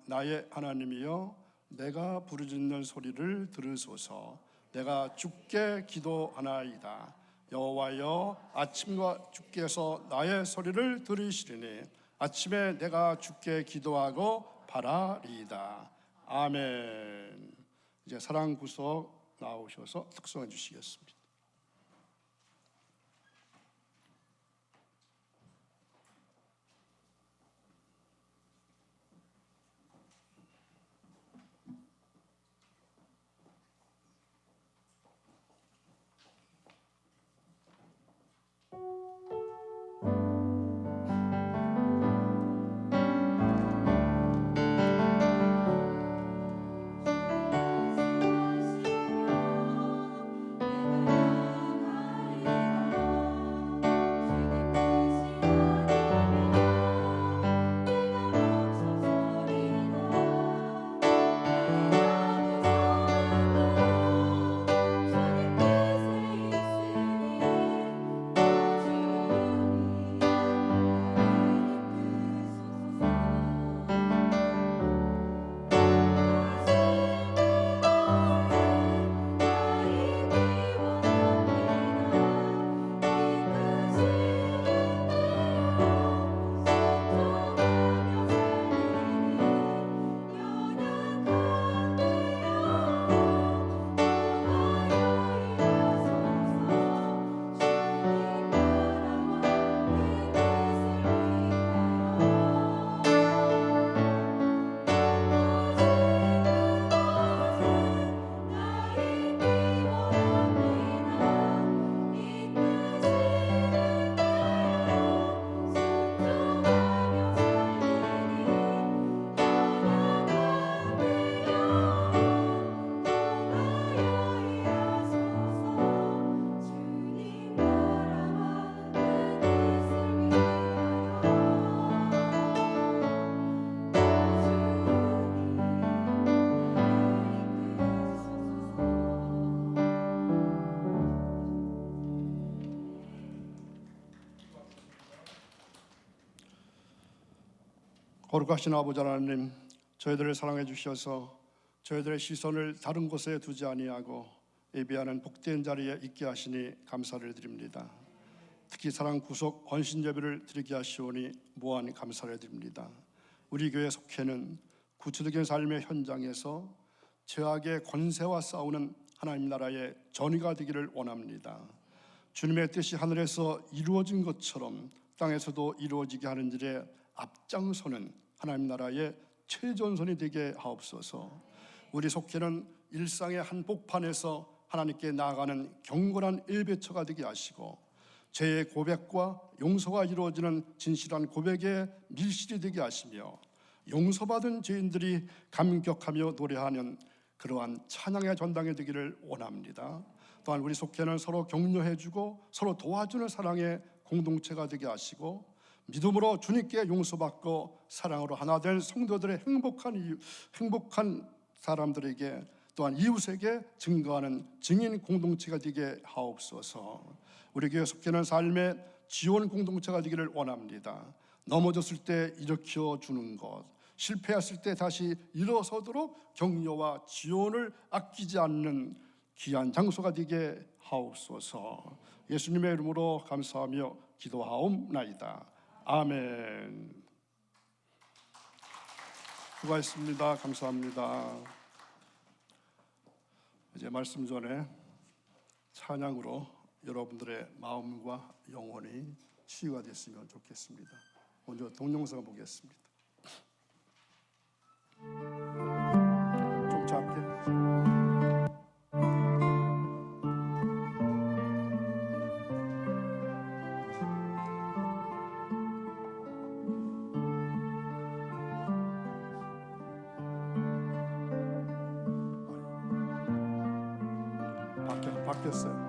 나의 하나님이여 내가 부르짖는 소리를 들으소서. 내가 주께 기도하나이다. 여호와여 아침과 주께서 나의 소리를 들으시리니 아침에 내가 주께 기도하고 바라리이다. 아멘. 이제 사랑 구석 나오셔서 특송해 주시겠습니다. 거룩하신 아버지 하나님, 저희들을 사랑해 주셔서 저희들의 시선을 다른 곳에 두지 아니하고 예배하는 복된 자리에 있게 하시니 감사를 드립니다. 특히 사랑 구속 헌신 예배를 드리게 하시오니 무한 감사를 드립니다. 우리 교회 속회는 구체적인 삶의 현장에서 죄악의 권세와 싸우는 하나님 나라의 전위가 되기를 원합니다. 주님의 뜻이 하늘에서 이루어진 것처럼 땅에서도 이루어지게 하는 일에 앞장서는 하나님 나라의 최전선이 되게 하옵소서. 우리 속회는 일상의 한복판에서 하나님께 나아가는 경건한 일배처가 되게 하시고 죄의 고백과 용서가 이루어지는 진실한 고백의 밀실이 되게 하시며 용서받은 죄인들이 감격하며 노래하는 그러한 찬양의 전당이 되기를 원합니다. 또한 우리 속회는 서로 격려해주고 서로 도와주는 사랑의 공동체가 되게 하시고 믿음으로 주님께 용서받고 사랑으로 하나 된 성도들의 행복한 사람들에게 또한 이웃에게 증거하는 증인 공동체가 되게 하옵소서. 우리 교회 속회는 삶의 지원 공동체가 되기를 원합니다. 넘어졌을 때 일으켜 주는 것, 실패했을 때 다시 일어서도록 격려와 지원을 아끼지 않는 귀한 장소가 되게 하옵소서. 예수님의 이름으로 감사하며 기도하옵나이다. 아멘. 수고하셨습니다. 감사합니다. 이제 말씀 전에 찬양으로 여러분들의 마음과 영혼이 치유가 됐으면 좋겠습니다. 먼저 동영상 보겠습니다. 좀 작게. 바뀌었어요.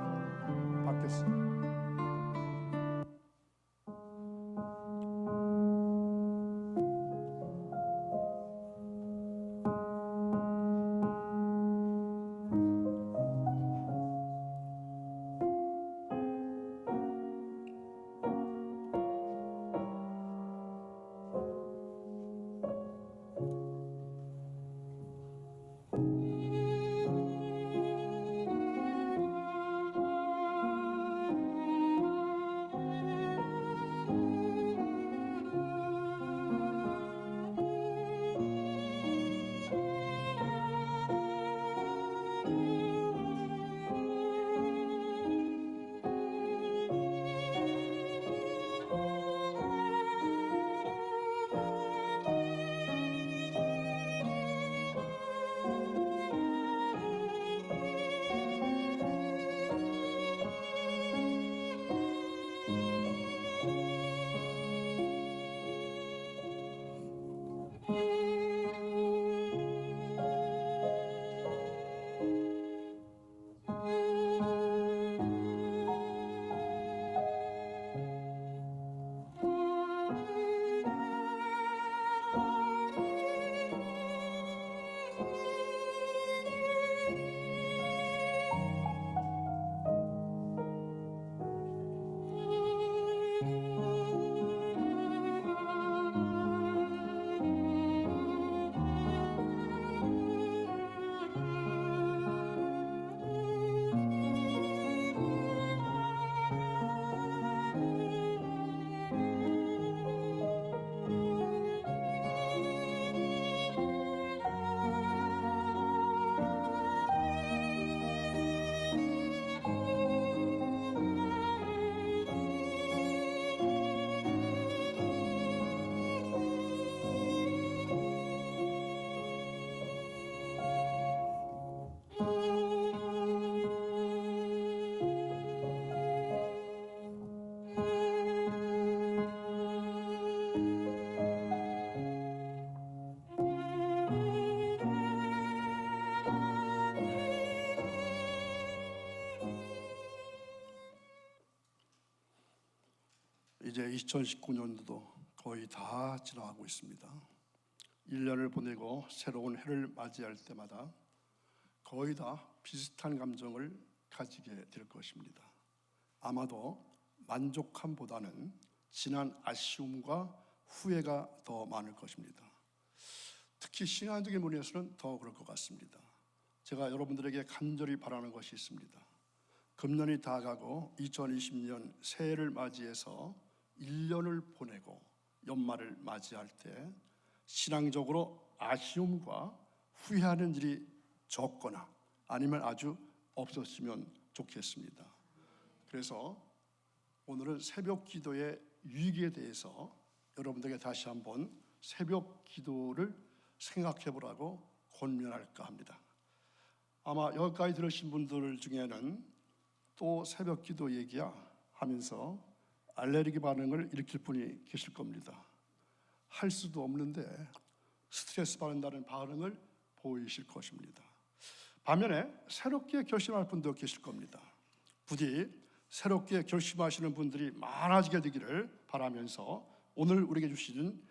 2019년도도 거의 다 지나가고 있습니다. 1년을 보내고 새로운 해를 맞이할 때마다 거의 다 비슷한 감정을 가지게 될 것입니다. 아마도 만족함보다는 지난 아쉬움과 후회가 더 많을 것입니다. 특히 신앙적인 면에서는 더 그럴 것 같습니다. 제가 여러분들에게 간절히 바라는 것이 있습니다. 금년이 다 가고 2020년 새해를 맞이해서 1년을 보내고 연말을 맞이할 때 신앙적으로 아쉬움과 후회하는 일이 적거나 아니면 아주 없었으면 좋겠습니다. 그래서 오늘은 새벽 기도의 유익에 대해서 여러분들에게 다시 한번 새벽 기도를 생각해 보라고 권면할까 합니다. 아마 여기까지 들으신 분들 중에는 또 새벽 기도 얘기야 하면서 알레르기 반응을 일으킬 분이 계실 겁니다. 할 수도 없는데 스트레스 받는다는 반응을 보이실 것입니다. 반면에 새롭게 결심할 분도 계실 겁니다. 부디 새롭게 결심하시는 분들이 많아지게 되기를 바라면서 오늘 우리에게 주시는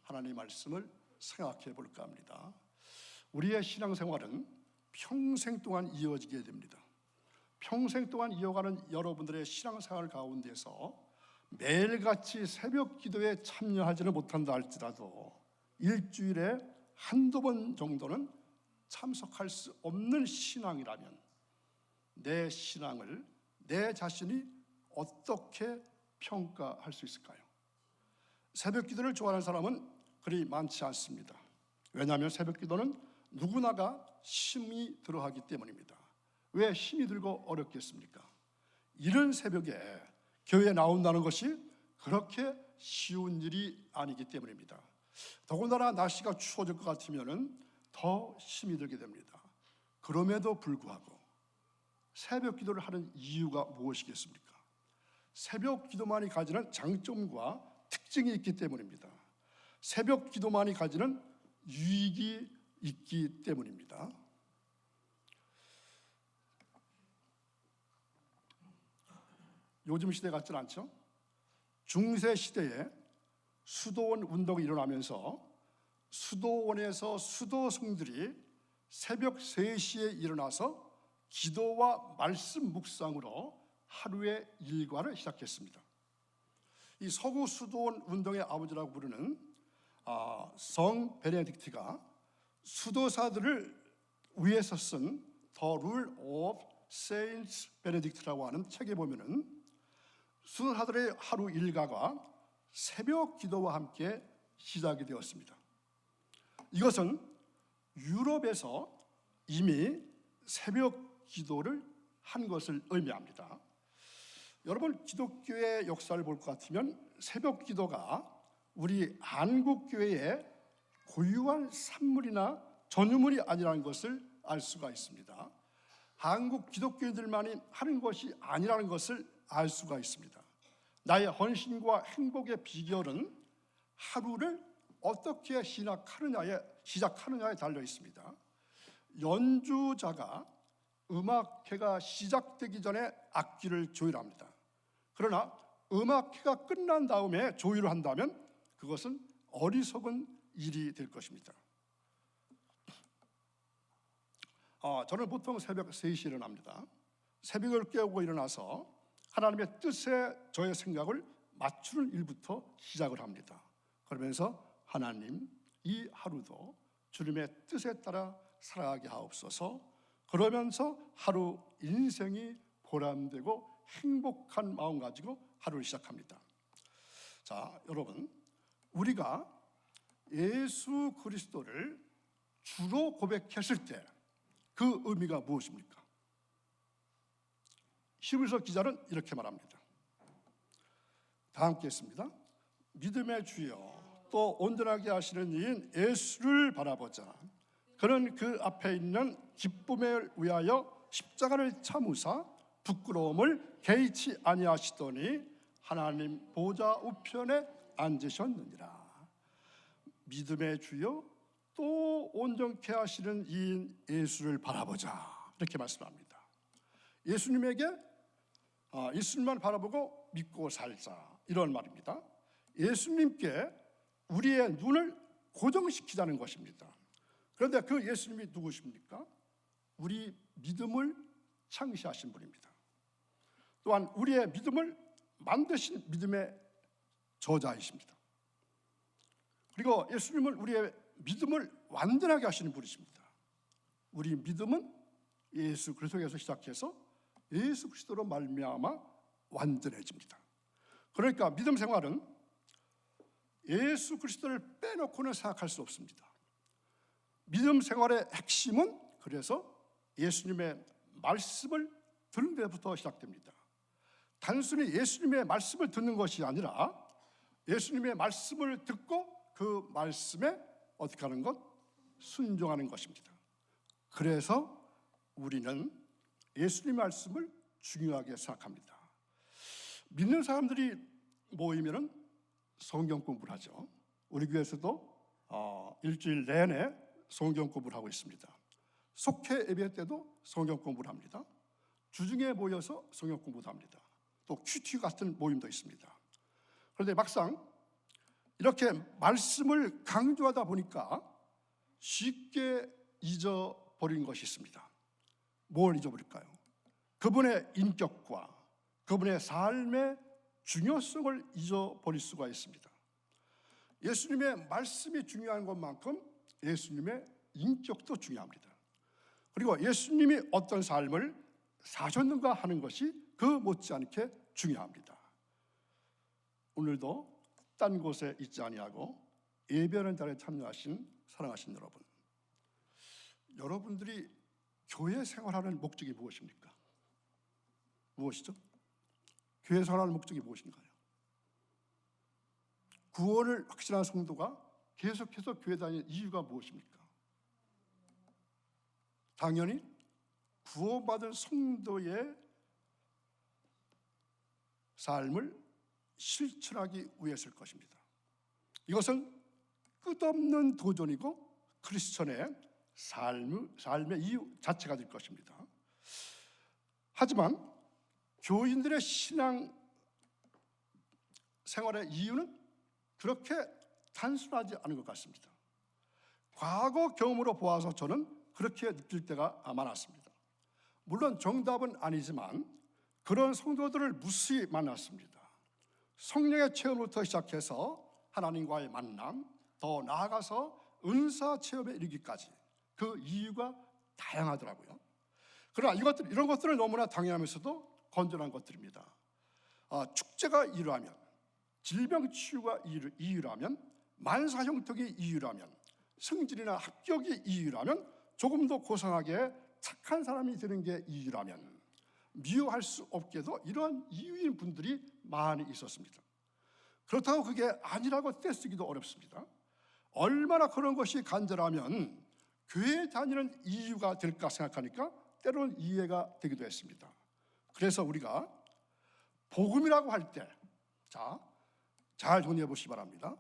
하나님의 말씀을 생각해 볼까 합니다. 우리의 신앙생활은 평생 동안 이어지게 됩니다. 평생 동안 이어가는 여러분들의 신앙생활 가운데서 매일같이 새벽 기도에 참여하지는 못한다 할지라도 일주일에 한두 번 정도는 참석할 수 없는 신앙이라면 내 신앙을 내 자신이 어떻게 평가할 수 있을까요? 새벽 기도를 좋아하는 사람은 그리 많지 않습니다. 왜냐하면 새벽 기도는 누구나가 힘이 들어하기 때문입니다. 왜 힘이 들고 어렵겠습니까? 이른 새벽에 교회에 나온다는 것이 그렇게 쉬운 일이 아니기 때문입니다. 더군다나 날씨가 추워질 것 같으면 더 힘이 들게 됩니다. 그럼에도 불구하고 새벽 기도를 하는 이유가 무엇이겠습니까? 새벽 기도만이 가지는 장점과 특징이 있기 때문입니다. 새벽 기도만이 가지는 유익이 있기 때문입니다. 요즘 시대 같지는 않죠? 중세 시대에 수도원 운동이 일어나면서 수도원에서 수도승들이 새벽 3시에 일어나서 기도와 말씀 묵상으로 하루의 일과를 시작했습니다. 이 서구 수도원 운동의 아버지라고 부르는 성 베네딕트가 수도사들을 위해서 쓴 The Rule of Saint Benedict라고 하는 책에 보면은 수도사들의 하루 일과가 새벽 기도와 함께 시작이 되었습니다. 이것은 유럽에서 이미 새벽 기도를 한 것을 의미합니다. 여러분 기독교의 역사를 볼 것 같으면 새벽 기도가 우리 한국교회의 고유한 산물이나 전유물이 아니라는 것을 알 수가 있습니다. 한국 기독교인들만이 하는 것이 아니라는 것을 알 수가 있습니다. 나의 헌신과 행복의 비결은 하루를 어떻게 시작하느냐에 달려 있습니다. 연주자가 음악회가 시작되기 전에 악기를 조율합니다. 그러나 음악회가 끝난 다음에 조율을 한다면 그것은 어리석은 일이 될 것입니다. 저는 보통 새벽 3시에 일어납니다. 새벽을 깨우고 일어나서 하나님의 뜻에 저의 생각을 맞추는 일부터 시작을 합니다. 그러면서 하나님, 이 하루도 주님의 뜻에 따라 살아가게 하옵소서. 그러면서 하루 인생이 보람되고 행복한 마음 가지고 하루를 시작합니다. 자, 여러분, 우리가 예수 그리스도를 주로 고백했을 때 그 의미가 무엇입니까? 히브리서 기자는 이렇게 말합니다. 다 함께 했습니다. 믿음의 주여 또 온전하게 하시는 이인 예수를 바라보자. 그는 그 앞에 있는 기쁨을 위하여 십자가를 참으사 부끄러움을 개의치 아니하시더니 하나님 보좌 우편에 앉으셨느니라. 믿음의 주여 또 온전케 하시는 이인 예수를 바라보자. 이렇게 말씀합니다. 예수님만 바라보고 믿고 살자, 이런 말입니다. 예수님께 우리의 눈을 고정시키자는 것입니다. 그런데 그 예수님이 누구십니까? 우리 믿음을 창시하신 분입니다. 또한 우리의 믿음을 만드신 믿음의 저자이십니다. 그리고 예수님은 우리의 믿음을 완전하게 하시는 분이십니다. 우리 믿음은 예수 그리스도에서 시작해서 예수 그리스도로 말미암아 완전해집니다. 그러니까 믿음 생활은 예수 그리스도를 빼놓고는 생각할 수 없습니다. 믿음 생활의 핵심은 그래서 예수님의 말씀을 듣는 데부터 시작됩니다. 단순히 예수님의 말씀을 듣는 것이 아니라 예수님의 말씀을 듣고 그 말씀에 어떻게 하는 것? 순종하는 것입니다. 그래서 우리는 예수님의 말씀을 중요하게 생각합니다. 믿는 사람들이 모이면 성경 공부를 하죠. 우리 교회에서도 일주일 내내 성경 공부를 하고 있습니다. 속회 예배 때도 성경 공부를 합니다. 주중에 모여서 성경 공부도 합니다. 또 큐티 같은 모임도 있습니다. 그런데 막상 이렇게 말씀을 강조하다 보니까 쉽게 잊어버린 것이 있습니다. 뭘 잊어버릴까요? 그분의 인격과 그분의 삶의 중요성을 잊어버릴 수가 있습니다. 예수님의 말씀이 중요한 것만큼 예수님의 인격도 중요합니다. 그리고 예수님이 어떤 삶을 사셨는가 하는 것이 그 못지않게 중요합니다. 오늘도 딴 곳에 있지 아니하고 예배하는 자리에 참여하신 사랑하신 여러분, 여러분들이 교회 생활하는 목적이 무엇입니까? 무엇이죠? 교회 생활하는 목적이 무엇인가요? 구원을 확신한 성도가 계속해서 교회 다니는 이유가 무엇입니까? 당연히 구원받은 성도의 삶을 실천하기 위해서일 것입니다. 이것은 끝없는 도전이고 크리스천의 삶의 이유 자체가 될 것입니다. 하지만 교인들의 신앙 생활의 이유는 그렇게 단순하지 않은 것 같습니다. 과거 경험으로 보아서 저는 그렇게 느낄 때가 많았습니다. 물론 정답은 아니지만 그런 성도들을 무수히 만났습니다. 성령의 체험부터 시작해서 하나님과의 만남, 더 나아가서 은사 체험에 이르기까지 그 이유가 다양하더라고요. 그러나 이런 것들은 너무나 당연하면서도 건전한 것들입니다. 축제가 이유라면, 질병 치유가 이유라면, 만사 형통이 이유라면, 승진이나 합격이 이유라면, 조금 더 고상하게 착한 사람이 되는 게 이유라면 미워할 수 없게도 이러한 이유인 분들이 많이 있었습니다. 그렇다고 그게 아니라고 떼쓰기도 어렵습니다. 얼마나 그런 것이 간절하면 교회 다니는 이유가 될까 생각하니까 때로는 이해가 되기도 했습니다. 그래서 우리가 복음이라고 할 때, 잘 정리해 보시기 바랍니다.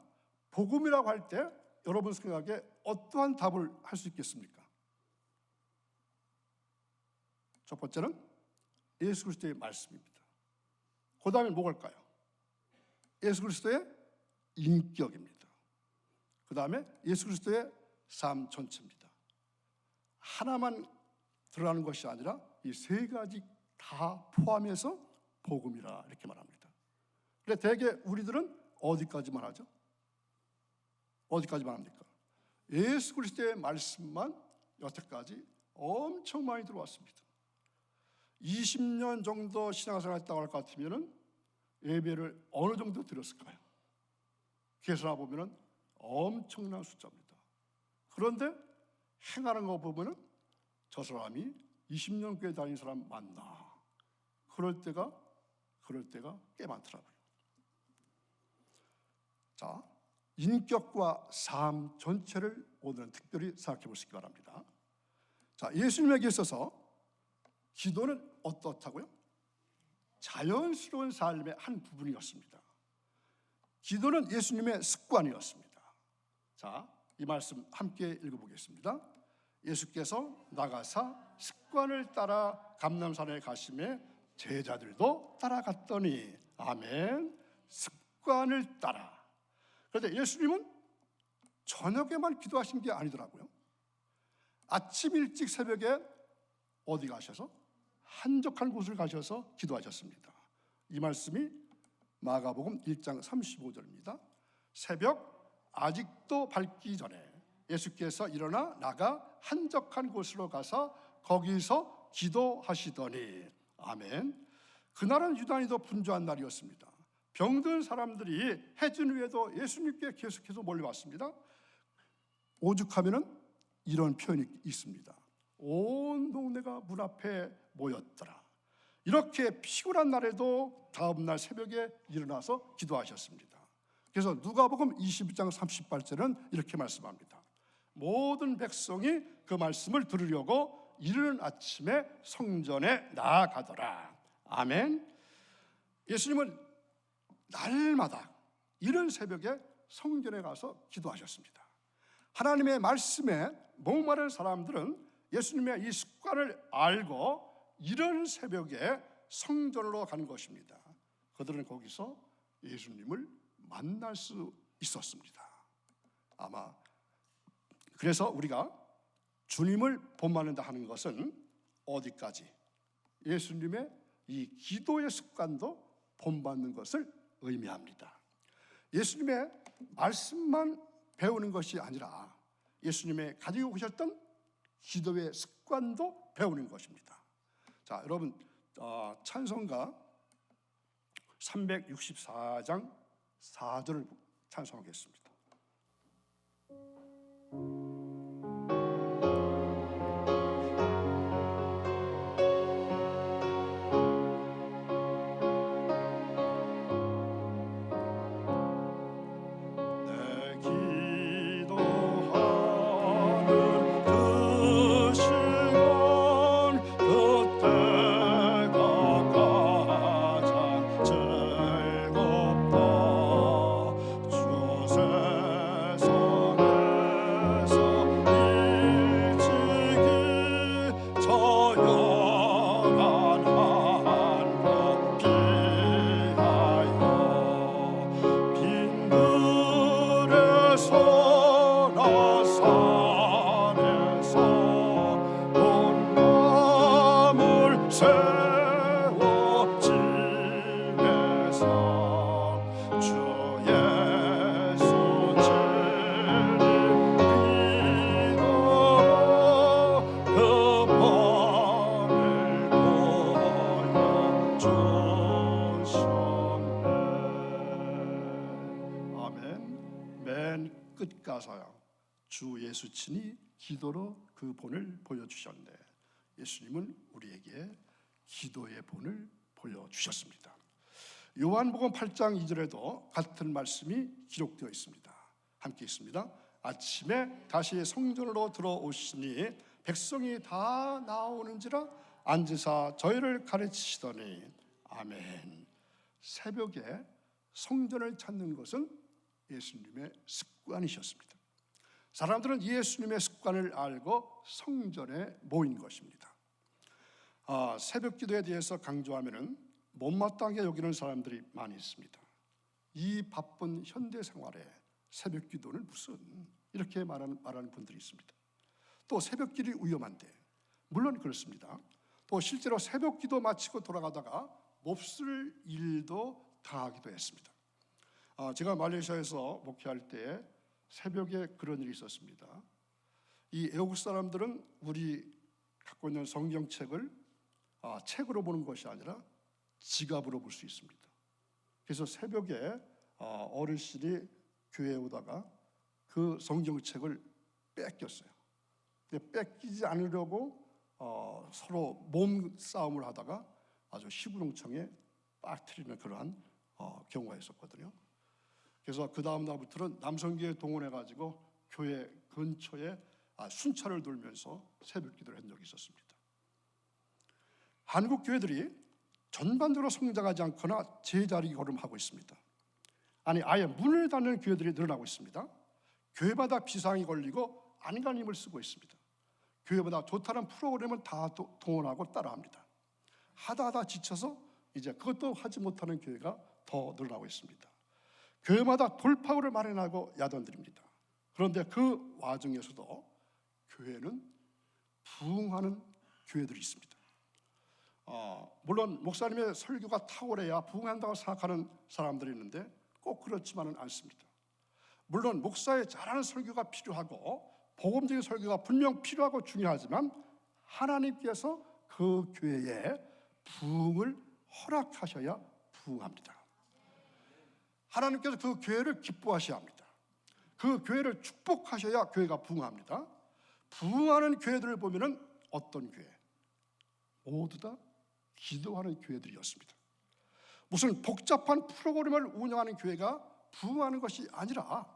복음이라고 할 때 여러분 생각에 어떠한 답을 할 수 있겠습니까? 첫 번째는 예수 그리스도의 말씀입니다. 그 다음에 뭐일까요? 예수 그리스도의 인격입니다. 그 다음에 예수 그리스도의 삶 전체입니다. 하나만 들어가는 것이 아니라 이 세 가지 다 포함해서 복음이라 이렇게 말합니다. 그런데 대개 우리들은 어디까지만 하죠? 어디까지만 합니까? 예수 그리스도의 말씀만 여태까지 엄청 많이 들어왔습니다. 20년 정도 신앙생활 했다고 할 것 같으면 예배를 어느 정도 드렸을까요? 계산해 보면 엄청난 숫자입니다. 그런데 행하는 거 보면 저 사람이 20년 교회 다닌 사람 맞나? 그럴 때가 꽤 많더라고요. 자, 인격과 삶 전체를 오늘은 특별히 생각해 보시기 바랍니다. 자, 예수님에게 있어서 기도는 어떻다고요? 자연스러운 삶의 한 부분이었습니다. 기도는 예수님의 습관이었습니다. 자, 이 말씀 함께 읽어보겠습니다. 예수께서 나가사 습관을 따라 감람산에 가시매 제자들도 따라갔더니, 아멘. 습관을 따라 그런데 예수님은 저녁에만 기도하신 게 아니더라고요. 아침 일찍 새벽에 어디 가셔서 한적한 곳을 가셔서 기도하셨습니다. 이 말씀이 마가복음 1장 35절입니다. 새벽 아직도 밝기 전에 예수께서 일어나 나가 한적한 곳으로 가서 거기서 기도하시더니. 아멘. 그날은 유다인도 분주한 날이었습니다. 병든 사람들이 해진 후에도 예수님께 계속해서 몰려왔습니다. 오죽하면은 이런 표현이 있습니다. 온 동네가 문 앞에 모였더라. 이렇게 피곤한 날에도 다음날 새벽에 일어나서 기도하셨습니다. 그래서 누가복음 22장 38절은 이렇게 말씀합니다. 모든 백성이 그 말씀을 들으려고 이른 아침에 성전에 나아가더라. 아멘. 예수님은 날마다 이른 새벽에 성전에 가서 기도하셨습니다. 하나님의 말씀에 목마른 사람들은 예수님의 이 습관을 알고 이른 새벽에 성전으로 가는 것입니다. 그들은 거기서 예수님을 만날 수 있었습니다. 아마 그래서 우리가 주님을 본받는다 하는 것은 어디까지? 예수님의 이 기도의 습관도 본받는 것을 의미합니다. 예수님의 말씀만 배우는 것이 아니라 예수님의 가지고 계셨던 기도의 습관도 배우는 것입니다. 자, 여러분 찬송가 364장 4절을 찬송하겠습니다. 주 예수 친히 기도로 그 본을 보여주셨네. 예수님은 우리에게 기도의 본을 보여주셨습니다. 요한복음 8장 2절에도 같은 말씀이 기록되어 있습니다. 함께 있습니다. 아침에 다시 성전으로 들어오시니 백성이 다 나오는지라 앉으사 저희를 가르치시더니. 아멘. 새벽에 성전을 찾는 것은 예수님의 습관이셨습니다. 사람들은 예수님의 습관을 알고 성전에 모인 것입니다. 새벽 기도에 대해서 강조하면은 못마땅하게 여기는 사람들이 많이 있습니다. 이 바쁜 현대 생활에 새벽 기도는 무슨, 이렇게 말하는 분들이 있습니다. 또 새벽 길이 위험한데, 물론 그렇습니다. 또 실제로 새벽 기도 마치고 돌아가다가 몹쓸 일도 당하기도 했습니다. 제가 말레이시아에서 목회할 때 새벽에 그런 일이 있었습니다. 이 애국 사람들은 우리 갖고 있는 성경책을 책으로 보는 것이 아니라 지갑으로 볼 수 있습니다. 그래서 새벽에 어르신이 교회에 오다가 그 성경책을 뺏겼어요. 뺏기지 않으려고 서로 몸싸움을 하다가 아주 시구동창에 빠뜨리는 그러한 경우가 있었거든요. 그래서 그 다음 날부터는 남성교회 동원해가지고 교회 근처에 순찰을 돌면서 새벽 기도를 한 적이 있었습니다. 한국 교회들이 전반적으로 성장하지 않거나 제자리 걸음하고 있습니다. 아예 문을 닫는 교회들이 늘어나고 있습니다. 교회마다 비상이 걸리고 안간힘을 쓰고 있습니다. 교회마다 좋다는 프로그램은 다 동원하고 따라합니다. 하다 지쳐서 이제 그것도 하지 못하는 교회가 더 늘어나고 있습니다. 교회마다 돌파구를 마련하고 야단드립니다. 그런데 그 와중에서도 교회는 부흥하는 교회들이 있습니다. 물론 목사님의 설교가 탁월해야 부흥한다고 생각하는 사람들이 있는데 꼭 그렇지만은 않습니다. 물론 목사의 잘하는 설교가 필요하고 복음적인 설교가 분명 필요하고 중요하지만 하나님께서 그 교회에 부흥을 허락하셔야 부흥합니다. 하나님께서 그 교회를 기뻐하셔야 합니다. 그 교회를 축복하셔야 교회가 부흥합니다. 부흥하는 교회들을 보면은 어떤 교회? 모두 다 기도하는 교회들이었습니다. 무슨 복잡한 프로그램을 운영하는 교회가 부흥하는 것이 아니라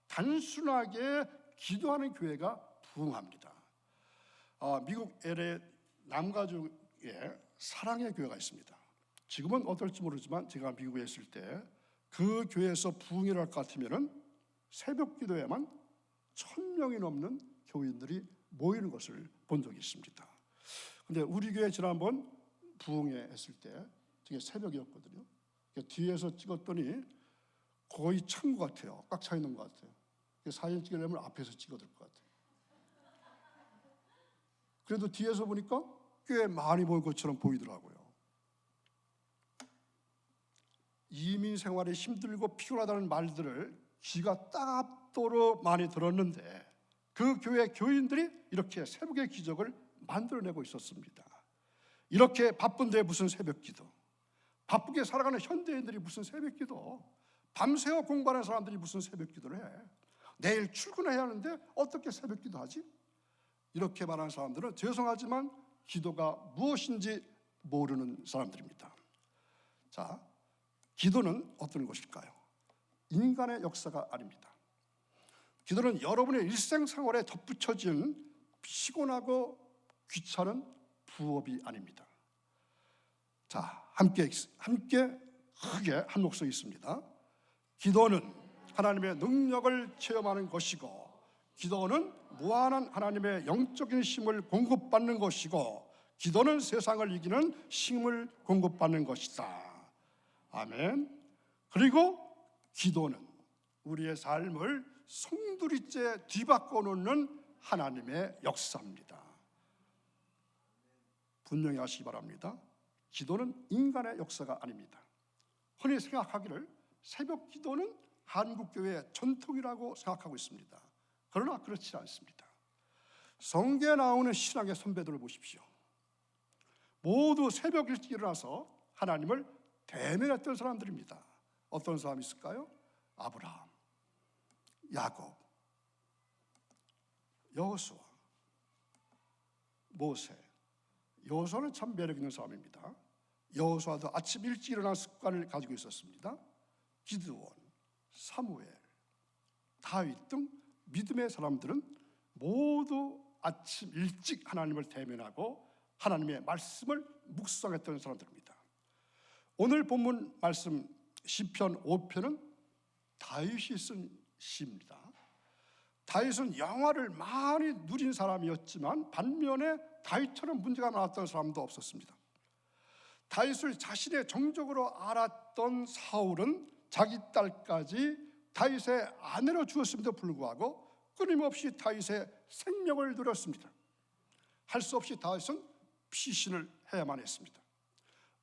단순하게 기도하는 교회가 부흥합니다. 미국 LA 남가주에 사랑의 교회가 있습니다. 지금은 어떨지 모르지만 제가 미국에 있을 때 그 교회에서 부흥을 할 것 같으면은 새벽 기도에만 1,000명이 넘는 교인들이 모이는 것을 본 적이 있습니다. 근데 우리 교회 지난번 부흥회 했을 때 되게 새벽이었거든요. 뒤에서 찍었더니 거의 찬 것 같아요. 꽉 차 있는 것 같아요. 사진 찍으려면 앞에서 찍어야 될 것 같아요. 그래도 뒤에서 보니까 꽤 많이 보일 것처럼 보이더라고요. 이민 생활이 힘들고 피곤하다는 말들을 귀가 따갑도록 많이 들었는데 그 교회 교인들이 이렇게 새벽의 기적을 만들어내고 있었습니다. 이렇게 바쁜데 무슨 새벽 기도, 바쁘게 살아가는 현대인들이 무슨 새벽 기도, 밤새워 공부하는 사람들이 무슨 새벽 기도를 해. 내일 출근해야 하는데 어떻게 새벽 기도하지? 이렇게 말하는 사람들은 죄송하지만 기도가 무엇인지 모르는 사람들입니다. 자, 기도는 어떤 것일까요? 인간의 역사가 아닙니다. 기도는 여러분의 일생생활에 덧붙여진 피곤하고 귀찮은 부업이 아닙니다. 자, 함께 크게 한 목소리 있습니다. 기도는 하나님의 능력을 체험하는 것이고, 기도는 무한한 하나님의 영적인 힘을 공급받는 것이고, 기도는 세상을 이기는 힘을 공급받는 것이다. 아멘. 그리고 기도는 우리의 삶을 송두리째 뒤바꿔 놓는 하나님의 역사입니다. 분명히 하시기 바랍니다. 기도는 인간의 역사가 아닙니다. 흔히 생각하기를 새벽 기도는 한국교회의 전통이라고 생각하고 있습니다. 그러나 그렇지 않습니다. 성경에 나오는 신앙의 선배들을 보십시오. 모두 새벽 일찍 일어나서 하나님을 대면했던 사람들입니다. 어떤 사람이 있을까요? 아브라함, 야곱, 여호수아, 모세. 여호수아는 참 매력 있는 사람입니다. 여호수아도 아침 일찍 일어나는 습관을 가지고 있었습니다. 기드온, 사무엘, 다윗 등 믿음의 사람들은 모두 아침 일찍 하나님을 대면하고 하나님의 말씀을 묵상했던 사람들입니다. 오늘 본문 말씀 시편 5편은 다윗이 쓴 시입니다. 다윗은 영화를 많이 누린 사람이었지만 반면에 다윗처럼 문제가 많았던 사람도 없었습니다. 다윗을 자신의 정적으로 알았던 사울은 자기 딸까지 다윗의 아내로 주었음에도 불구하고 끊임없이 다윗의 생명을 누렸습니다. 할 수 없이 다윗은 피신을 해야만 했습니다.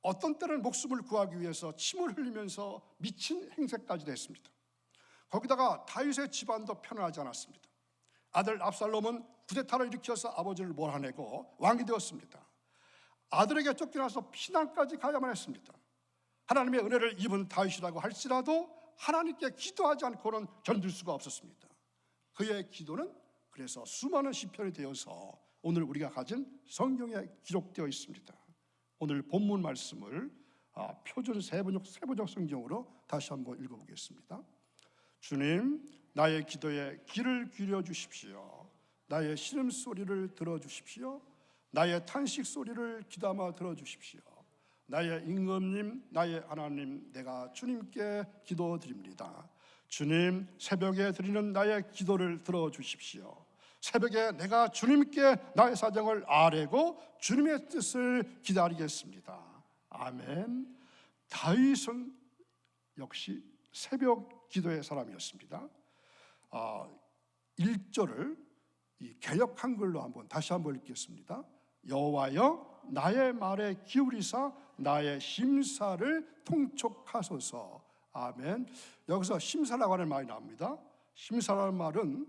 어떤 때는 목숨을 구하기 위해서 침을 흘리면서 미친 행세까지도 했습니다. 거기다가 다윗의 집안도 편안하지 않았습니다. 아들 압살롬은 쿠데타를 일으켜서 아버지를 몰아내고 왕이 되었습니다. 아들에게 쫓겨나서 피난까지 가야만 했습니다. 하나님의 은혜를 입은 다윗이라고 할지라도 하나님께 기도하지 않고는 견딜 수가 없었습니다. 그의 기도는 그래서 수많은 시편이 되어서 오늘 우리가 가진 성경에 기록되어 있습니다. 오늘 본문 말씀을 표준 세번역 성경으로 다시 한번 읽어보겠습니다. 주님, 나의 기도에 귀를 기울여 주십시오. 나의 신음소리를 들어주십시오. 나의 탄식소리를 귀담아 들어주십시오. 나의 임금님, 나의 하나님, 내가 주님께 기도드립니다. 주님, 새벽에 드리는 나의 기도를 들어주십시오. 새벽에 내가 주님께 나의 사정을 아뢰고 주님의 뜻을 기다리겠습니다. 아멘. 다윗은 역시 새벽 기도의 사람이었습니다. 1절을 이 개역 한글로 다시 한번 읽겠습니다. 여호와여 나의 말에 기울이사 나의 심사를 통촉하소서. 아멘. 여기서 심사라고 하는 말이 나옵니다. 심사라는 말은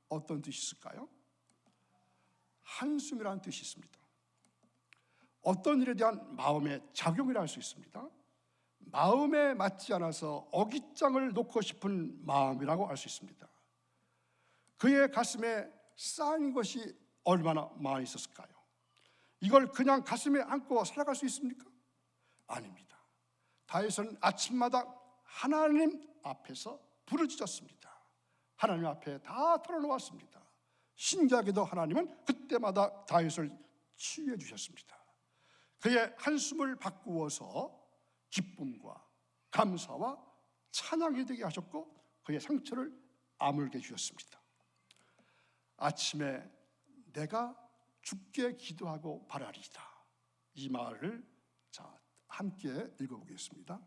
어떤 뜻이 있을까요? 한숨이라는 뜻이 있습니다. 어떤 일에 대한 마음의 작용이라 할 수 있습니다. 마음에 맞지 않아서 어깃장을 놓고 싶은 마음이라고 할 수 있습니다. 그의 가슴에 쌓인 것이 얼마나 많이 있었을까요? 이걸 그냥 가슴에 안고 살아갈 수 있습니까? 아닙니다. 다윗은 아침마다 하나님 앞에서 부르짖었습니다. 하나님 앞에 다 털어놓았습니다. 신기하게도 하나님은 그때마다 다윗을 치유해 주셨습니다. 그의 한숨을 바꾸어서 기쁨과 감사와 찬양이 되게 하셨고 그의 상처를 아물게 주셨습니다. 아침에 내가 주께 기도하고 바라리이다. 이 말을 함께 읽어보겠습니다.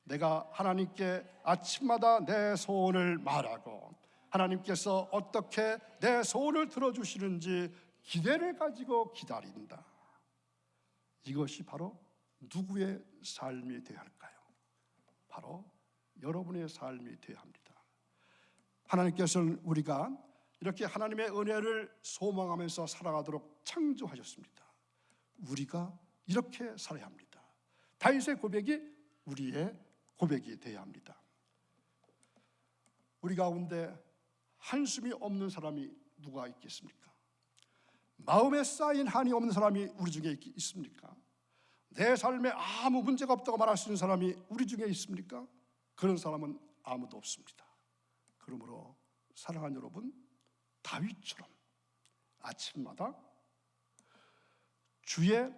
내가 하나님께 아침마다 내 소원을 말하고 하나님께서 어떻게 내 소원을 들어주시는지 기대를 가지고 기다린다. 이것이 바로 누구의 삶이 되어야 할까요? 바로 여러분의 삶이 되어야 합니다. 하나님께서는 우리가 이렇게 하나님의 은혜를 소망하면서 살아가도록 창조하셨습니다. 우리가 이렇게 살아야 합니다. 다윗의 고백이 우리의 고백이 되어야 합니다. 우리 가운데 한숨이 없는 사람이 누가 있겠습니까? 마음에 쌓인 한이 없는 사람이 우리 중에 있습니까? 내 삶에 아무 문제가 없다고 말할 수 있는 사람이 우리 중에 있습니까? 그런 사람은 아무도 없습니다. 그러므로 사랑하는 여러분, 다윗처럼 아침마다 주의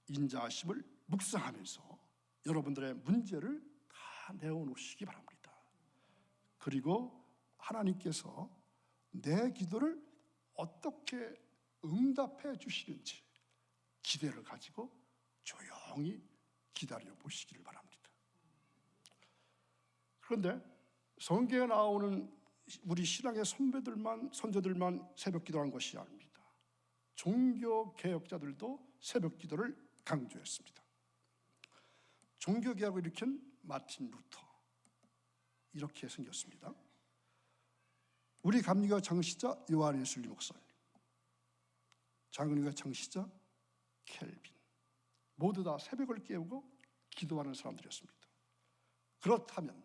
인자하심을 묵상하면서 여러분들의 문제를 다 내어놓으시기 바랍니다. 그리고 하나님께서 내 기도를 어떻게 응답해 주시는지 기대를 가지고 조용히 기다려 보시기를 바랍니다. 그런데 성경에 나오는 우리 신앙의 선조들만 새벽 기도한 것이 아닙니다. 종교 개혁자들도 새벽 기도를 강조했습니다. 종교 개혁을 일으킨 마틴 루터, 이렇게 생겼습니다. 우리 감리교 창시자 요한 웨슬리 목사님, 장로교 창시자 켈빈, 모두 다 새벽을 깨우고 기도하는 사람들이었습니다. 그렇다면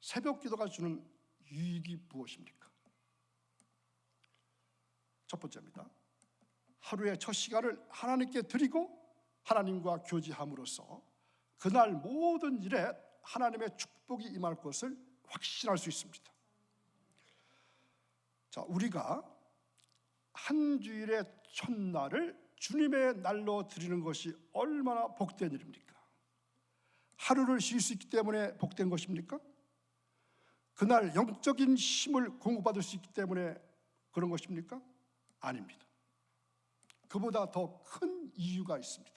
새벽 기도가 주는 유익이 무엇입니까? 첫 번째입니다. 하루의 첫 시간을 하나님께 드리고 하나님과 교제함으로써 그날 모든 일에 하나님의 축복이 임할 것을 확신할 수 있습니다. 우리가 한 주일의 첫날을 주님의 날로 드리는 것이 얼마나 복된 일입니까? 하루를 쉴 수 있기 때문에 복된 것입니까? 그날 영적인 힘을 공급받을 수 있기 때문에 그런 것입니까? 아닙니다. 그보다 더 큰 이유가 있습니다.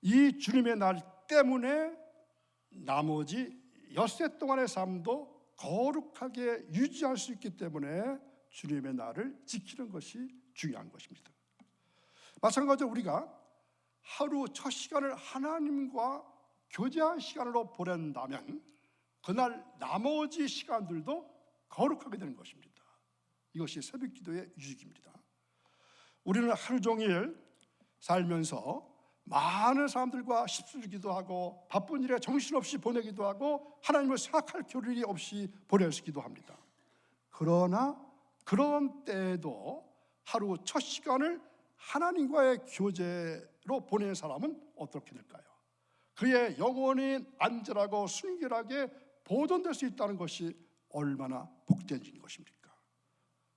이 주님의 날 때문에 나머지 엿새 동안의 삶도 거룩하게 유지할 수 있기 때문에 주님의 날을 지키는 것이 중요한 것입니다. 마찬가지로 우리가 하루 첫 시간을 하나님과 교제한 시간으로 보낸다면 그날 나머지 시간들도 거룩하게 되는 것입니다. 이것이 새벽 기도의 유익입니다. 우리는 하루 종일 살면서 많은 사람들과 십수를 기도하고 바쁜 일에 정신없이 보내기도 하고 하나님을 생각할 겨를이 없이 보내기도 합니다. 그러나 그런 때에도 하루 첫 시간을 하나님과의 교제로 보내는 사람은 어떻게 될까요? 그의 영혼이 안전하고 순결하게 보존될 수 있다는 것이 얼마나 복된 일인 것입니까?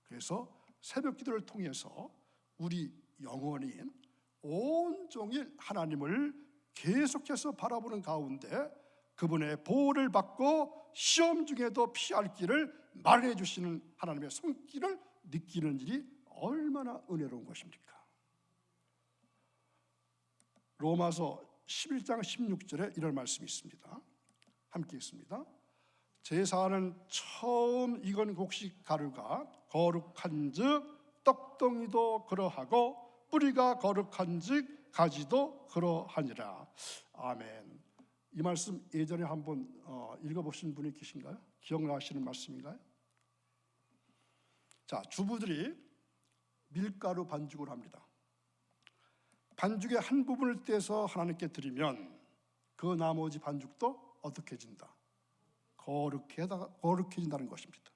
그래서 새벽 기도를 통해서 우리 영혼이 온종일 하나님을 계속해서 바라보는 가운데 그분의 보호를 받고 시험 중에도 피할 길을 마련해 주시는 하나님의 손길을 느끼는 일이 얼마나 은혜로운 것입니까? 로마서 11장 16절에 이런 말씀이 있습니다. 함께 있습니다. 제사는 처음 익은 곡식 가루가 거룩한즉 떡덩이도 그러하고 뿌리가 거룩한즉 가지도 그러하니라. 아멘. 이 말씀 예전에 한번 읽어보신 분이 계신가요? 기억나시는 말씀인가요? 자, 주부들이 밀가루 반죽을 합니다. 반죽의 한 부분을 떼서 하나님께 드리면 그 나머지 반죽도 어떻게 해진다? 거룩해진다는 것입니다.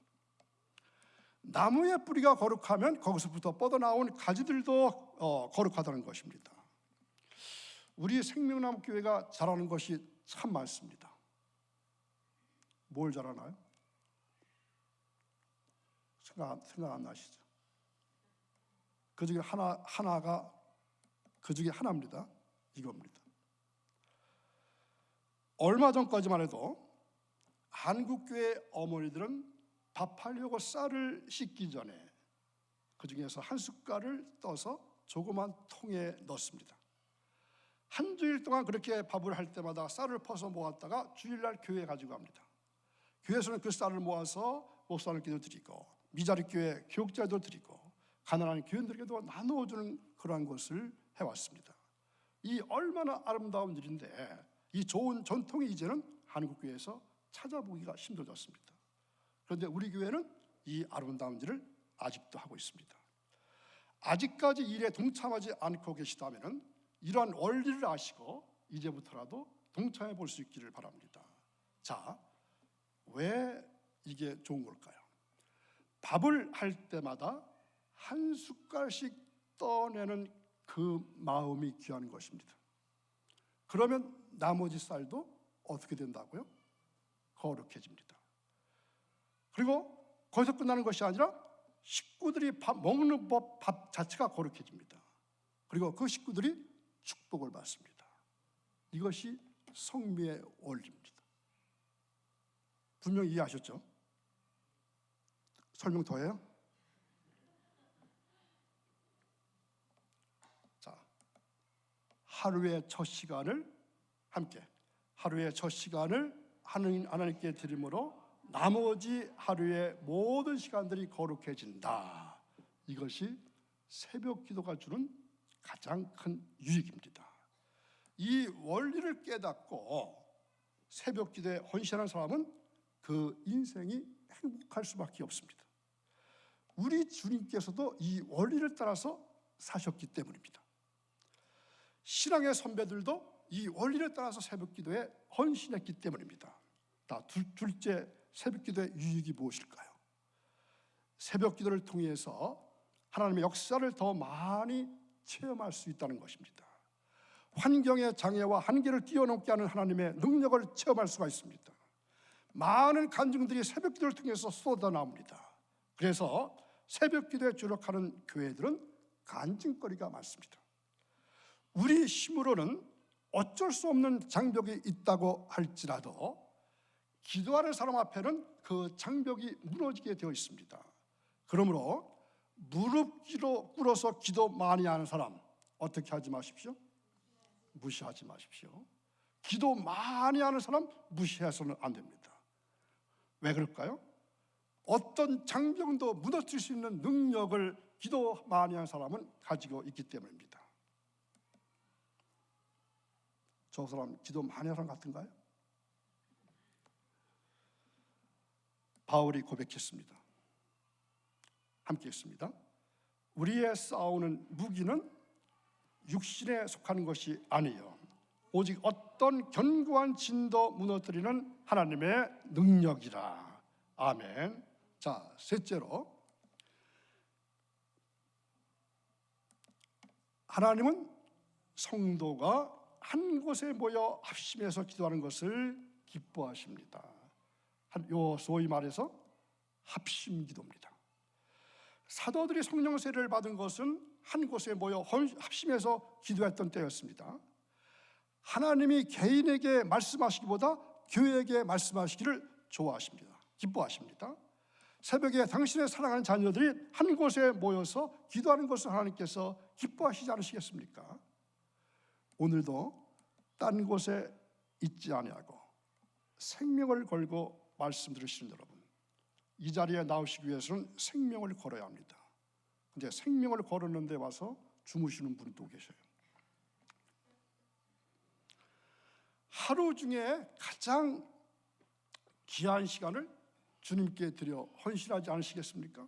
나무의 뿌리가 거룩하면 거기서부터 뻗어나온 가지들도 거룩하다는 것입니다. 우리 생명나무 교회가 잘하는 것이 참 많습니다. 뭘 잘하나요? 생각 안 나시죠? 그 중에 하나가 그 중에 하나입니다. 이겁니다. 얼마 전까지만 해도 한국교회 어머니들은 밥하려고 쌀을 씻기 전에 그 중에서 한 숟갈을 떠서 조그만 통에 넣습니다. 한 주일 동안 그렇게 밥을 할 때마다 쌀을 퍼서 모았다가 주일날 교회에 가지고 갑니다. 교회에서는 그 쌀을 모아서 목사님께도 드리고 미자리 교회 교육자도 드리고 가난한 교인들에게도 나누어주는 그러한 것을 해왔습니다. 이 얼마나 아름다운 일인데 이 좋은 전통이 이제는 한국교회에서 찾아보기가 힘들어졌습니다. 그런데 우리 교회는 이 아름다운 일을 아직도 하고 있습니다. 아직까지 일에 동참하지 않고 계시다면 이러한 원리를 아시고 이제부터라도 동참해 볼 수 있기를 바랍니다. 자, 왜 이게 좋은 걸까요? 밥을 할 때마다 한 숟갈씩 떠내는 그 마음이 귀한 것입니다. 그러면 나머지 쌀도 어떻게 된다고요? 거룩해집니다. 그리고 거기서 끝나는 것이 아니라 식구들이 밥 먹는 밥 자체가 거룩해집니다. 그리고 그 식구들이 축복을 받습니다. 이것이 성미의 원리입니다. 분명히 이해하셨죠? 설명 더 해요? 자, 하루의 첫 시간을 하나님께 드림으로 나머지 하루의 모든 시간들이 거룩해진다. 이것이 새벽 기도가 주는 가장 큰 유익입니다. 이 원리를 깨닫고 새벽 기도에 헌신하는 사람은 그 인생이 행복할 수밖에 없습니다. 우리 주님께서도 이 원리를 따라서 사셨기 때문입니다. 신앙의 선배들도 이 원리를 따라서 새벽 기도에 헌신했기 때문입니다. 둘째 새벽 기도의 유익이 무엇일까요? 새벽 기도를 통해서 하나님의 역사를 더 많이 체험할 수 있다는 것입니다. 환경의 장애와 한계를 뛰어넘게 하는 하나님의 능력을 체험할 수가 있습니다. 많은 간증들이 새벽 기도를 통해서 쏟아나옵니다. 그래서 새벽 기도에 주력하는 교회들은 간증거리가 많습니다. 우리 힘으로는 어쩔 수 없는 장벽이 있다고 할지라도 기도하는 사람 앞에는 그 장벽이 무너지게 되어 있습니다. 그러므로 무릎 꿇어서 기도 많이 하는 사람 어떻게 하지 마십시오? 무시하지 마십시오. 기도 많이 하는 사람 무시해서는 안 됩니다. 왜 그럴까요? 어떤 장벽도 무너뜨릴 수 있는 능력을 기도 많이 하는 사람은 가지고 있기 때문입니다. 저 사람 기도 많이 하는 사람 같은가요? 바울이 고백했습니다. 함께 했습니다. 우리의 싸우는 무기는 육신에 속하는 것이 아니요 오직 어떤 견고한 진도 무너뜨리는 하나님의 능력이라. 아멘. 자, 셋째로 하나님은 성도가 한 곳에 모여 합심해서 기도하는 것을 기뻐하십니다. 소위 말해서 합심 기도입니다. 사도들이 성령 세례를 받은 것은 한 곳에 모여 합심해서 기도했던 때였습니다. 하나님이 개인에게 말씀하시기보다 교회에게 말씀하시기를 좋아하십니다. 기뻐하십니다. 새벽에 당신의 사랑하는 자녀들이 한 곳에 모여서 기도하는 것을 하나님께서 기뻐하시지 않으시겠습니까? 오늘도 딴 곳에 있지 아니하고 생명을 걸고 말씀 들으시는 여러분, 이 자리에 나오시기 위해서는 생명을 걸어야 합니다. 근데 생명을 걸었는데 와서 주무시는 분이 또 계셔요. 하루 중에 가장 귀한 시간을 주님께 드려 헌신하지 않으시겠습니까?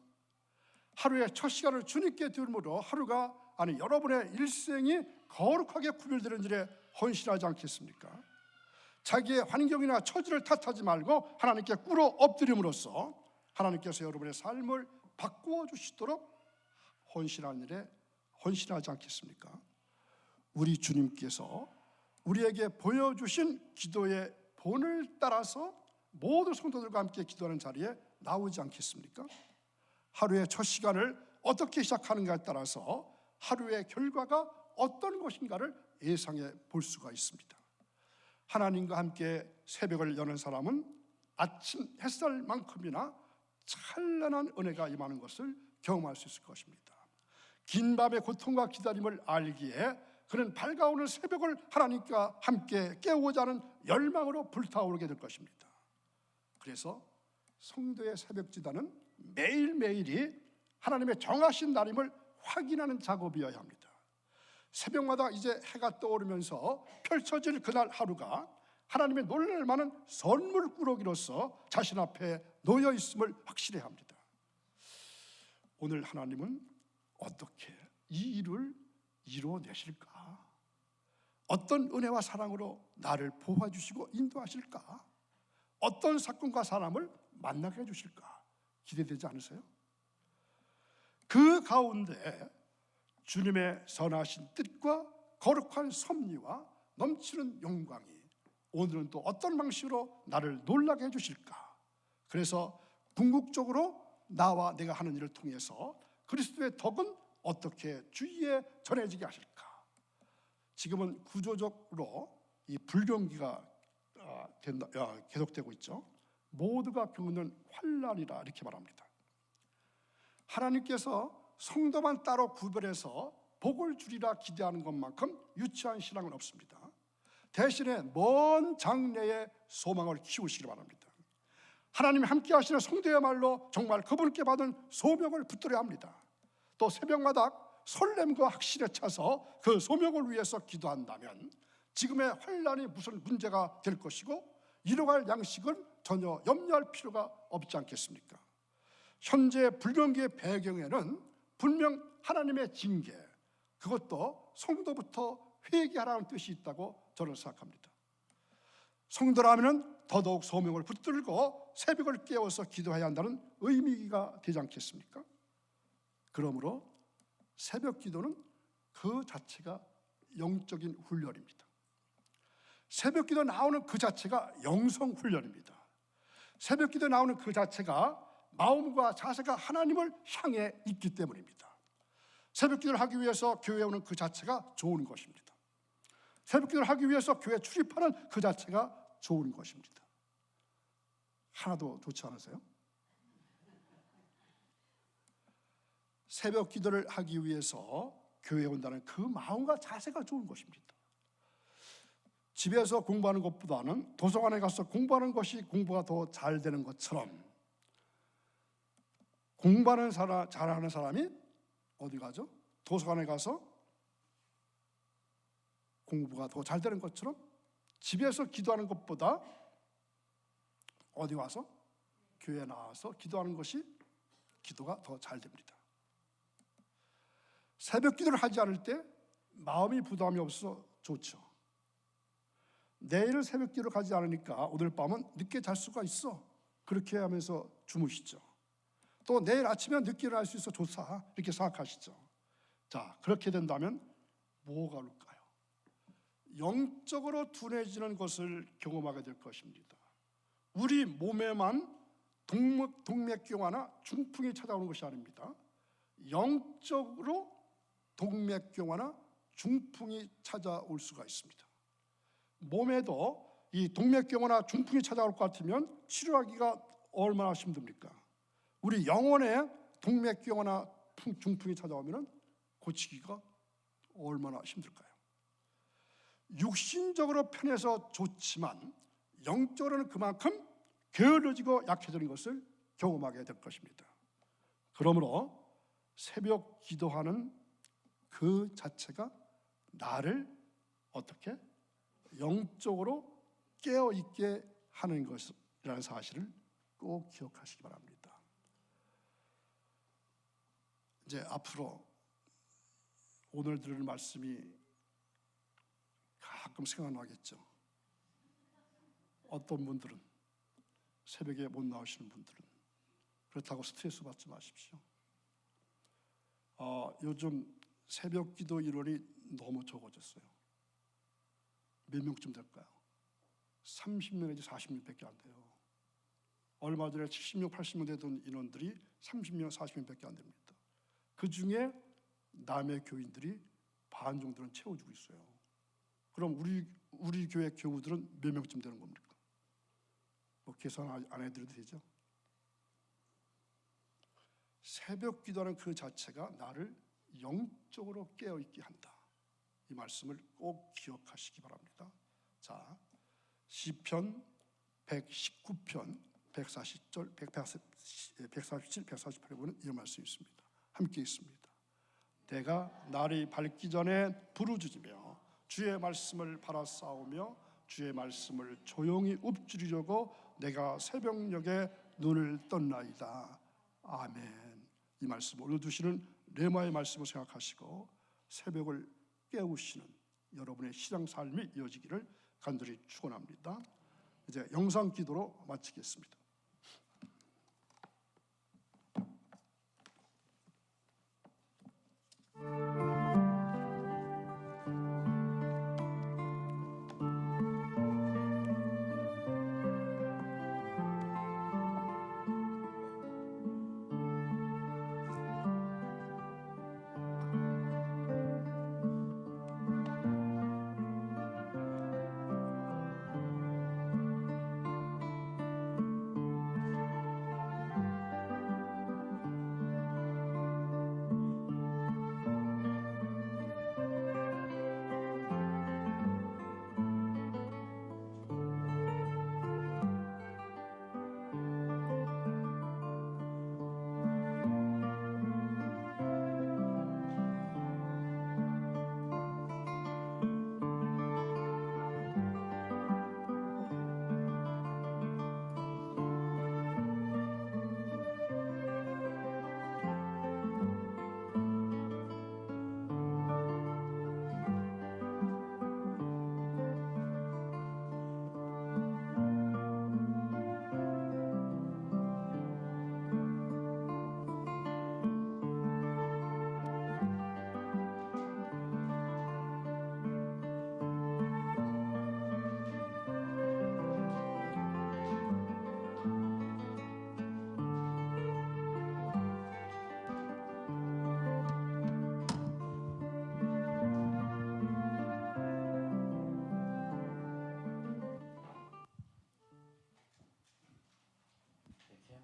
하루의 첫 시간을 주님께 드림으로 하루가 아니 여러분의 일생이 거룩하게 구별되는 일에 헌신하지 않겠습니까? 자기의 환경이나 처지를 탓하지 말고 하나님께 꿇어 엎드림으로써 하나님께서 여러분의 삶을 바꾸어 주시도록 헌신하는 일에 헌신하지 않겠습니까? 우리 주님께서 우리에게 보여주신 기도의 본을 따라서 모든 성도들과 함께 기도하는 자리에 나오지 않겠습니까? 하루의 첫 시간을 어떻게 시작하는가에 따라서 하루의 결과가 어떤 것인가를 예상해 볼 수가 있습니다. 하나님과 함께 새벽을 여는 사람은 아침 햇살만큼이나 찬란한 은혜가 임하는 것을 경험할 수 있을 것입니다. 긴 밤의 고통과 기다림을 알기에 그는 밝아오는 새벽을 하나님과 함께 깨우고자 하는 열망으로 불타오르게 될 것입니다. 그래서 성도의 새벽기도는 매일매일이 하나님의 정하신 날임을 확인하는 작업이어야 합니다. 새벽마다 이제 해가 떠오르면서 펼쳐질 그날 하루가 하나님의 놀랄 만한 선물꾸러기로서 자신 앞에 놓여 있음을 확실히 합니다. 오늘 하나님은 어떻게 이 일을 이루어내실까? 어떤 은혜와 사랑으로 나를 보호해주시고 인도하실까? 어떤 사건과 사람을 만나게 해주실까? 기대되지 않으세요? 그 가운데 주님의 선하신 뜻과 거룩한 섭리와 넘치는 영광이 오늘은 또 어떤 방식으로 나를 놀라게 해주실까? 그래서 궁극적으로 나와 내가 하는 일을 통해서 그리스도의 덕은 어떻게 주위에 전해지게 하실까? 지금은 구조적으로 이 불경기가 계속되고 있죠. 모두가 겪는 환난이라 이렇게 말합니다. 하나님께서 성도만 따로 구별해서 복을 주리라 기대하는 것만큼 유치한 신앙은 없습니다. 대신에 먼 장래의 소망을 키우시기 바랍니다. 하나님이 함께 하시는 성도야말로 정말 그분께 받은 소명을 붙들어야 합니다. 또 새벽마다 설렘과 확신에 차서 그 소명을 위해서 기도한다면 지금의 환난이 무슨 문제가 될 것이고 이뤄갈 양식은 전혀 염려할 필요가 없지 않겠습니까? 현재 불경기의 배경에는 분명 하나님의 징계, 그것도 성도부터 회개하라는 뜻이 있다고 저는 생각합니다. 성도라면 더더욱 소명을 붙들고 새벽을 깨워서 기도해야 한다는 의미가 되지 않겠습니까? 그러므로 새벽 기도는 그 자체가 영적인 훈련입니다. 새벽 기도 나오는 그 자체가 영성 훈련입니다. 새벽 기도 나오는 그 자체가 마음과 자세가 하나님을 향해 있기 때문입니다. 새벽 기도를 하기 위해서 교회에 오는 그 자체가 좋은 것입니다. 새벽 기도를 하기 위해서 교회에 출입하는 그 자체가 좋은 것입니다. 하나도 좋지 않으세요? 새벽 기도를 하기 위해서 교회에 온다는 그 마음과 자세가 좋은 것입니다. 집에서 공부하는 것보다는 도서관에 가서 공부하는 것이 공부가 더 잘 되는 것처럼 공부하는 사람, 잘하는 사람이 어디 가죠? 도서관에 가서 공부가 더 잘 되는 것처럼 집에서 기도하는 것보다 어디 와서 교회에 나와서 기도하는 것이 기도가 더 잘 됩니다. 새벽 기도를 하지 않을 때 마음이 부담이 없어 좋죠. 내일 새벽 기도를 가지 않으니까 오늘 밤은 늦게 잘 수가 있어. 그렇게 하면서 주무시죠. 또 내일 아침에 늦게 일어날 수 있어 좋다 이렇게 생각하시죠. 자, 그렇게 된다면 뭐가 올까요? 영적으로 둔해지는 것을 경험하게 될 것입니다. 우리 몸에만 동맥경화나 중풍이 찾아오는 것이 아닙니다. 영적으로 동맥경화나 중풍이 찾아올 수가 있습니다. 몸에도 이 동맥경화나 중풍이 찾아올 것 같으면 치료하기가 얼마나 힘듭니까? 우리 영혼에 동맥경화나 중풍이 찾아오면 고치기가 얼마나 힘들까요? 육신적으로 편해서 좋지만 영적으로는 그만큼 게을러지고 약해지는 것을 경험하게 될 것입니다. 그러므로 새벽 기도하는 그 자체가 나를 어떻게 영적으로 깨어 있게 하는 것이라는 사실을 꼭 기억하시기 바랍니다. 이제 앞으로 오늘 들을 말씀이 가끔 생각나겠죠. 어떤 분들은 새벽에 못 나오시는 분들은 그렇다고 스트레스 받지 마십시오. 요즘 새벽 기도 인원이 너무 적어졌어요. 몇 명쯤 될까요? 30명 내지 40명밖에 안 돼요. 얼마 전에 70명, 80명 되던 인원들이 30명, 40명밖에 안 됩니다. 그 중에 남의 교인들이 반 정도는 채워주고 있어요. 그럼 우리 교회 교우들은 몇 명쯤 되는 겁니까? 뭐 계산 안 해드려도 되죠. 새벽 기도하는 그 자체가 나를 영적으로 깨어 있게 한다. 이 말씀을 꼭 기억하시기 바랍니다. 자, 시편 119편 140절, 147, 148에 보면 이런 말씀이 있습니다. 함께 있습니다. 내가 날이 밝기 전에 부르짖으며 주의 말씀을 바라싸우며 주의 말씀을 조용히 읊조리려고 내가 새벽녘에 눈을 떴나이다. 아멘. 이 말씀 오늘 두시는 레마의 말씀을 생각하시고 새벽을 깨우시는 여러분의 신앙 삶이 이어지기를 간절히 축원합니다. 이제 영상 기도로 마치겠습니다.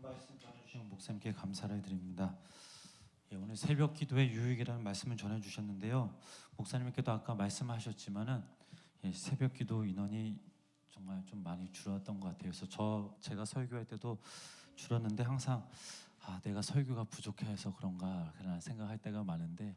말씀 전해주신 목사님께 감사를 드립니다. 오늘 새벽 기도의 유익이라는 말씀을 전해주셨는데요. 목사님께도 아까 말씀하셨지만은 새벽 기도 인원이 정말 좀 많이 줄었던 것 같아요. 그래서 제가 설교할 때도 줄었는데 항상 내가 설교가 부족해서 그런가 그런 생각할 때가 많은데